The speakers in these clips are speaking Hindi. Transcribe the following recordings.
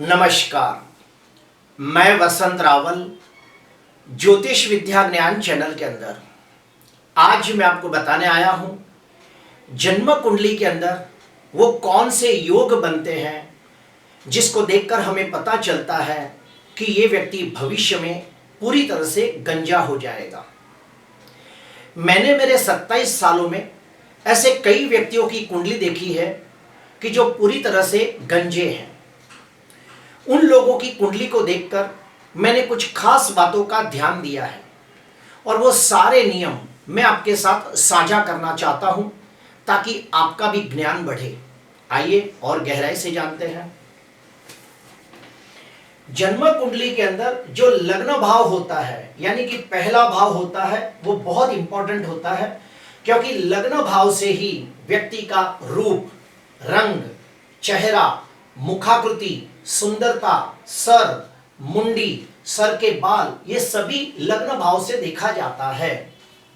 नमस्कार। मैं वसंत रावल ज्योतिष विद्या ज्ञान चैनल के अंदर आज मैं आपको बताने आया हूं जन्म कुंडली के अंदर वो कौन से योग बनते हैं जिसको देखकर हमें पता चलता है कि ये व्यक्ति भविष्य में पूरी तरह से गंजा हो जाएगा। मैंने मेरे 27 सालों में ऐसे कई व्यक्तियों की कुंडली देखी है कि जो पूरी तरह से गंजे हैं। उन लोगों की कुंडली को देखकर मैंने कुछ खास बातों का ध्यान दिया है और वो सारे नियम मैं आपके साथ साझा करना चाहता हूं ताकि आपका भी ज्ञान बढ़े। आइए और गहराई से जानते हैं। जन्म कुंडली के अंदर जो लग्न भाव होता है यानी कि पहला भाव होता है वो बहुत इंपॉर्टेंट होता है, क्योंकि लग्न भाव से ही व्यक्ति का रूप, रंग, चेहरा, मुखाकृति, सुंदरता, सर, मुंडी, सर के बाल, ये सभी लग्न भाव से देखा जाता है।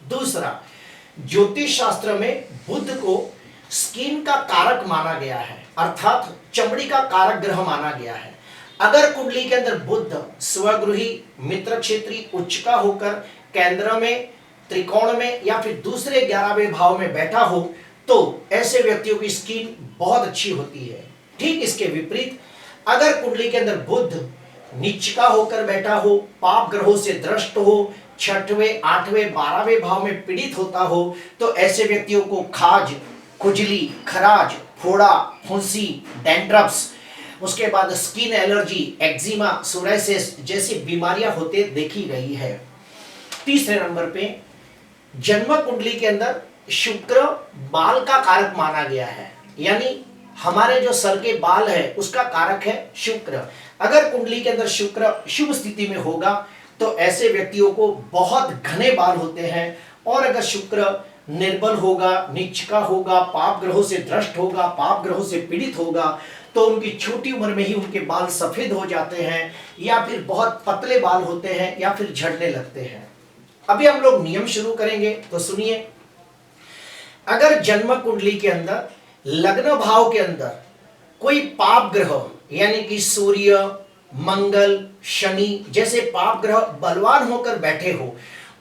दूसरा, ज्योतिष शास्त्र में बुध को स्किन का कारक माना गया है, अर्थात चमड़ी का कारक ग्रह माना गया है। अगर कुंडली के अंदर बुध स्वगृही, मित्र क्षेत्री, उच्च का होकर केंद्र में, त्रिकोण में या फिर दूसरे 11वें भाव में बैठा हो तो ऐसे व्यक्तियों की स्किन बहुत अच्छी होती है। ठीक इसके विपरीत अगर कुंडली के अंदर बुध नीच का होकर बैठा हो, पाप ग्रहों से दृष्ट हो, 6वें, 8वें, 12वें भाव में पीड़ित होता हो तो ऐसे व्यक्तियों को खाज, खुजली, खराज, फोड़ा, फुंसी, डैंड्रफ्स, उसके बाद स्किन एलर्जी, एक्जिमा, सोराइसिस जैसी बीमारियां होते देखी गई है। तीसरे नंबर पे जन्म कुंडली के अंदर शुक्र बाल का कारक माना गया है, यानी हमारे जो सर के बाल है उसका कारक है शुक्र। अगर कुंडली के अंदर शुक्र शुभ स्थिति में होगा तो ऐसे व्यक्तियों को बहुत घने बाल होते हैं, और अगर शुक्र निर्बल होगा, नीच का होगा, पाप ग्रहों से दृष्ट होगा, पाप ग्रहों से पीड़ित होगा तो उनकी छोटी उम्र में ही उनके बाल सफेद हो जाते हैं या फिर बहुत पतले बाल होते हैं या फिर झड़ने लगते हैं। अभी हम लोग नियम शुरू करेंगे तो सुनिए। अगर जन्म कुंडली के अंदर लग्न भाव के अंदर कोई पाप ग्रह यानी कि सूर्य, मंगल, शनि जैसे पाप ग्रह बलवान होकर बैठे हो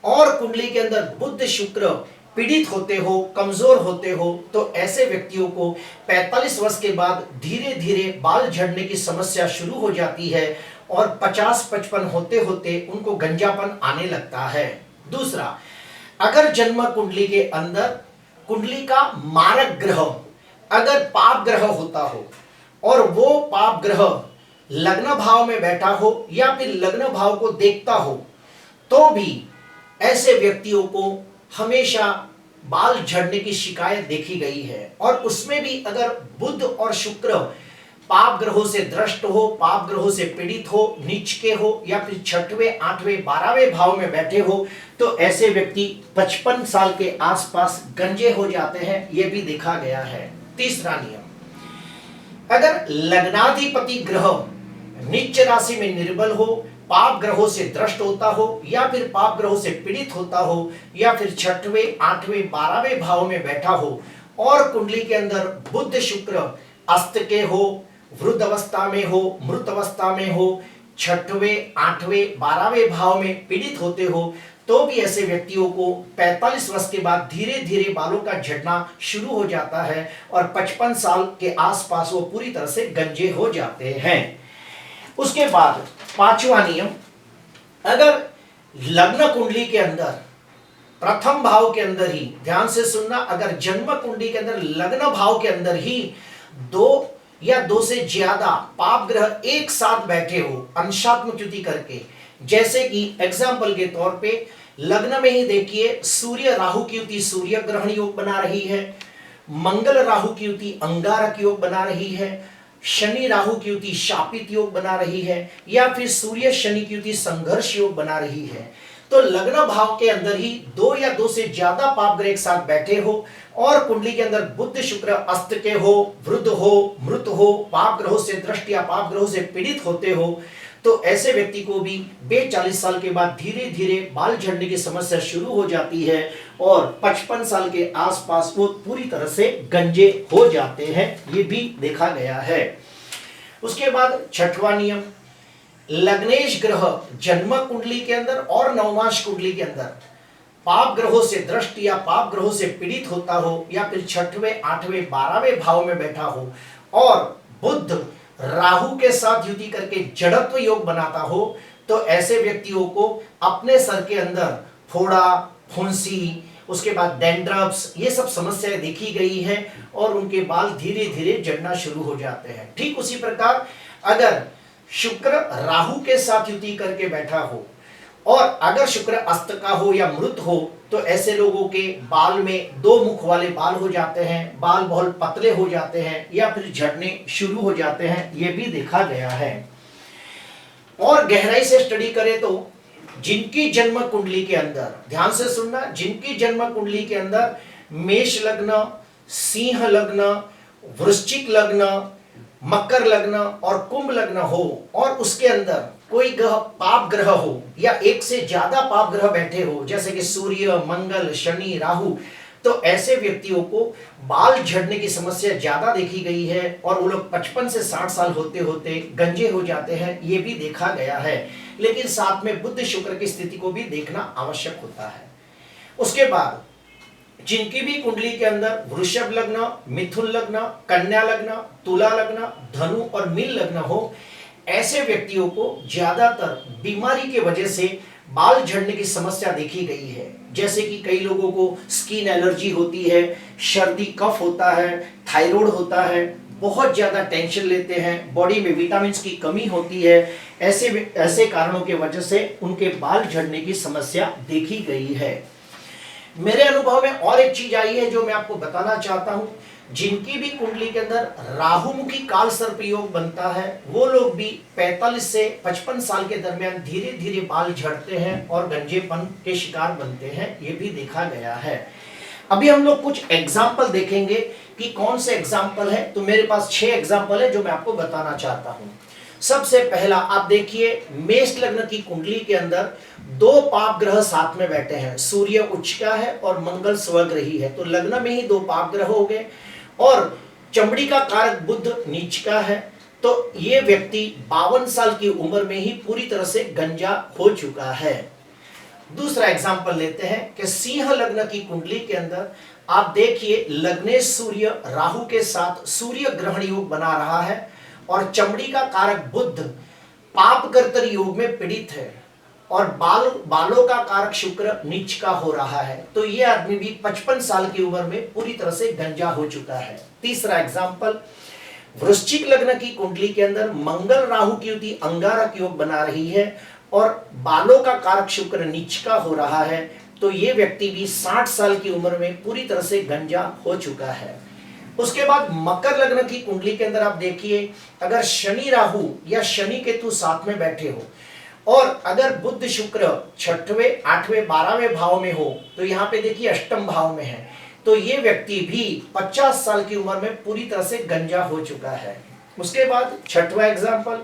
और कुंडली के अंदर बुध, शुक्र पीड़ित होते हो, कमजोर होते हो तो ऐसे व्यक्तियों को 45 वर्ष के बाद धीरे धीरे बाल झड़ने की समस्या शुरू हो जाती है और 50-55 होते होते उनको गंजापन आने लगता है। दूसरा, अगर जन्म कुंडली के अंदर कुंडली का मारक ग्रह अगर पाप ग्रह होता हो और वो पाप ग्रह लग्न भाव में बैठा हो या फिर लग्न भाव को देखता हो तो भी ऐसे व्यक्तियों को हमेशा बाल झड़ने की शिकायत देखी गई है। और उसमें भी अगर बुध और शुक्र पाप ग्रहों से दृष्ट हो, पाप ग्रहों से पीड़ित हो, नीच के हो या फिर 6वें, 8वें, 12वें भाव में बैठे हो तो ऐसे व्यक्ति 55 साल के आसपास गंजे हो जाते हैं, यह भी देखा गया है। तीसरा नियम, अगर लग्नाधिपति ग्रह नीच राशि में निर्बल हो, पाप ग्रहों से दृष्ट होता हो या फिर पाप ग्रहों से पीड़ित होता हो या फिर 6वें, 8वें, 12वें भाव में बैठा हो और कुंडली के अंदर बुध, शुक्र अस्त के हो, वृद्ध अवस्था में हो, मृत अवस्था में हो, 6वें, 8वें, 12वें भाव में पीड़ित होते हो तो भी ऐसे व्यक्तियों को 45 वर्ष के बाद धीरे धीरे बालों का झड़ना शुरू हो जाता है और 55 साल के आसपास वो पूरी तरह से गंजे हो जाते हैं। उसके बाद पांचवा नियम, अगर लग्न कुंडली के अंदर प्रथम भाव के अंदर ही, ध्यान से सुनना, अगर जन्म कुंडली के अंदर लग्न भाव के अंदर ही 2 या 2 से ज्यादा पाप ग्रह एक साथ बैठे हो अंशात्मक युति करके, जैसे कि एग्जाम्पल के तौर पे लग्न में ही देखिए सूर्य राहु की युति सूर्य ग्रहण योग बना रही है, मंगल राहु की युति अंगारक योग बना रही है, शनि राहु की युति शापित योग बना रही है या फिर सूर्य शनि की युति संघर्ष योग बना रही है, तो लग्न भाव के अंदर ही 2 या 2 से ज्यादा पाप ग्रह एक साथ बैठे हो और कुंडली के अंदर बुध, शुक्र अस्त के हो, वृद्ध हो, मृत हो, पाप ग्रहों से दृष्ट या पाप ग्रहों से पीड़ित होते हो तो ऐसे व्यक्ति को भी 40 साल के बाद धीरे धीरे बाल झड़ने की समस्या शुरू हो जाती है और 55 साल के आसपास वो पूरी तरह से गंजे हो जाते हैं, ये भी देखा गया है। उसके बाद छठवां नियम, लग्नेश ग्रह जन्म कुंडली के अंदर और नवमांश कुंडली के अंदर पाप ग्रहों से दृष्ट या पाप ग्रहों से पीड़ित होता हो, या फिर छठवें, आठवें, 12वें भाव में बैठा हो और बुध राहु के साथ युति करके जड़त्व योग बनाता हो, तो ऐसे व्यक्तियों को अपने सर के अंदर फोड़ा, फुंसी, उसके बाद डैंड्रफ्स, ये सब समस्याएं देखी गई है और उनके बाल धीरे धीरे झड़ना शुरू हो जाते हैं। ठीक उसी प्रकार अगर शुक्र राहु के साथ युति करके बैठा हो और अगर शुक्र अस्त का हो या मृत हो, तो ऐसे लोगों के बाल में दो मुख वाले बाल हो जाते हैं, बाल बहुत पतले हो जाते हैं या फिर झड़ने शुरू हो जाते हैं, ये भी देखा गया है। और गहराई से स्टडी करें तो जिनकी जन्म कुंडली के अंदर, ध्यान से सुनना, जिनकी जन्म कुंडली के अंदर मेष लग्न, सिंह लग्न, वृश्चिक लग्न, मकर लग्न और कुंभ लग्न हो और उसके अंदर कोई ग्रह पाप ग्रह हो या एक से ज्यादा पाप ग्रह बैठे हो, जैसे कि सूर्य, मंगल, शनि, राहु, तो ऐसे व्यक्तियों को बाल झड़ने की समस्या ज्यादा देखी गई है और वो लोग 55 से 60 साल होते होते गंजे हो जाते हैं, ये भी देखा गया है। लेकिन साथ में बुध शुक्र की स्थिति को भी देखना आवश्यक होता है। उसके बाद जिनकी भी कुंडली के अंदर वृषभ लग्न, मिथुन लग्न, कन्या लग्न, तुला लग्न, धनु और मीन लग्न हो, ऐसे व्यक्तियों को ज्यादातर बीमारी के वजह से बाल झड़ने की समस्या देखी गई है। जैसे कि कई लोगों को स्किन एलर्जी होती है, सर्दी कफ होता है, थायराइड होता है, बहुत ज्यादा टेंशन लेते हैं, बॉडी में विटामिन की कमी होती है, ऐसे कारणों के वजह से उनके बाल झड़ने की समस्या देखी गई है। मेरे अनुभव में और एक चीज आई है जो मैं आपको बताना चाहता हूं, जिनकी भी कुंडली के अंदर राहुमुखी काल सर्प योग बनता है, वो लोग भी 45 से 55 साल के दरमियान धीरे धीरे बाल झड़ते हैं और गंजेपन के शिकार बनते हैं, ये भी देखा गया है। अभी हम लोग कुछ एग्जाम्पल देखेंगे कि कौन से एग्जाम्पल है, तो मेरे पास 6 एग्जाम्पल है जो मैं आपको बताना चाहता हूं। सबसे पहला आप देखिए, मेष लग्न की कुंडली के अंदर 2 पाप ग्रह साथ में बैठे हैं, सूर्य उच्च का है और मंगल स्वग्रही है, तो लग्न में ही 2 पाप ग्रह हो गए और चमड़ी का कारक बुध नीच का है, तो ये व्यक्ति 52 साल की उम्र में ही पूरी तरह से गंजा हो चुका है। दूसरा एग्जाम्पल लेते हैं कि सिंह लग्न की कुंडली के अंदर आप देखिए, लग्नेश सूर्य राहु के साथ सूर्य ग्रहण योग बना रहा है और चमड़ी का कारक बुध पाप कर्तर योग में पीड़ित है और बालों का कारक शुक्र नीच का हो रहा है, तो ये आदमी भी 55 साल की उम्र में पूरी तरह से गंजा हो चुका है। तीसरा एग्जाम्पल, वृश्चिक लग्न की कुंडली के अंदर मंगल राहु की युति अंगारक योग बना रही है और बालों का कारक शुक्र नीच का हो रहा है, तो ये व्यक्ति भी 60 साल की उम्र में पूरी तरह से गंजा हो चुका है। उसके बाद मकर लग्न की कुंडली के अंदर आप देखिए, अगर शनि राहु या शनि केतु साथ में बैठे हो और अगर बुध शुक्र 6वें, 8वें, 12वें भाव में हो, तो यहाँ पे देखिए अष्टम भाव में है, तो ये व्यक्ति भी 50 साल की उम्र में पूरी तरह से गंजा हो चुका है। उसके बाद 6वां एग्जाम्पल,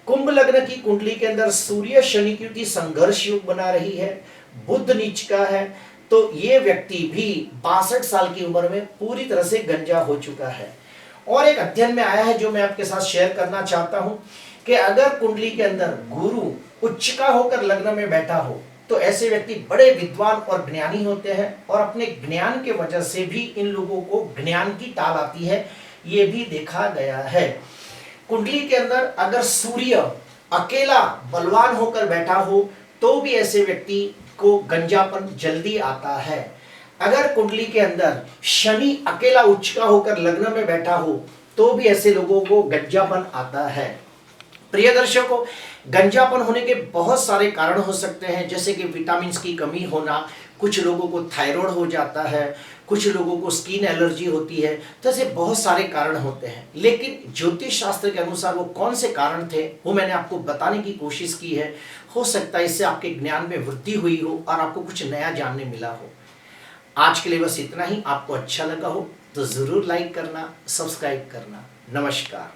कुंभ लग्न की कुंडली के अंदर सूर्य शनि की युति संघर्ष योग बना रही है, बुध नीच का है, तो ये व्यक्ति भी 62 साल की उम्र में पूरी तरह से गंजा हो चुका है। और एक अध्ययन में आया है जो मैं आपके साथ शेयर करना चाहता हूं कि अगर कुंडली के अंदर गुरु उच्च का होकर लग्न में बैठा हो, तो ऐसे व्यक्ति बड़े विद्वान और ज्ञानी होते हैं और अपने ज्ञान के वजह से भी इन लोगों को ज्ञान की टाल आती है, ये भी देखा गया है। कुंडली के अंदर अगर सूर्य अकेला बलवान होकर बैठा हो, तो भी ऐसे व्यक्ति को गंजापन जल्दी आता है। अगर कुंडली के अंदर शनि अकेला उच्च का होकर लग्न में बैठा हो, तो भी ऐसे लोगों को गंजापन आता है। प्रिय दर्शकों, गंजापन होने के बहुत सारे कारण हो सकते हैं, जैसे कि विटामिन की कमी होना, कुछ लोगों को थायराइड हो जाता है, कुछ लोगों को स्किन एलर्जी होती है, तो ऐसे बहुत सारे कारण होते हैं। लेकिन ज्योतिष शास्त्र के अनुसार वो कौन से कारण थे वो मैंने आपको बताने की कोशिश की है। हो सकता है इससे आपके ज्ञान में वृद्धि हुई हो और आपको कुछ नया जानने मिला हो। आज के लिए बस इतना ही। आपको अच्छा लगा हो तो जरूर लाइक करना, सब्सक्राइब करना। नमस्कार।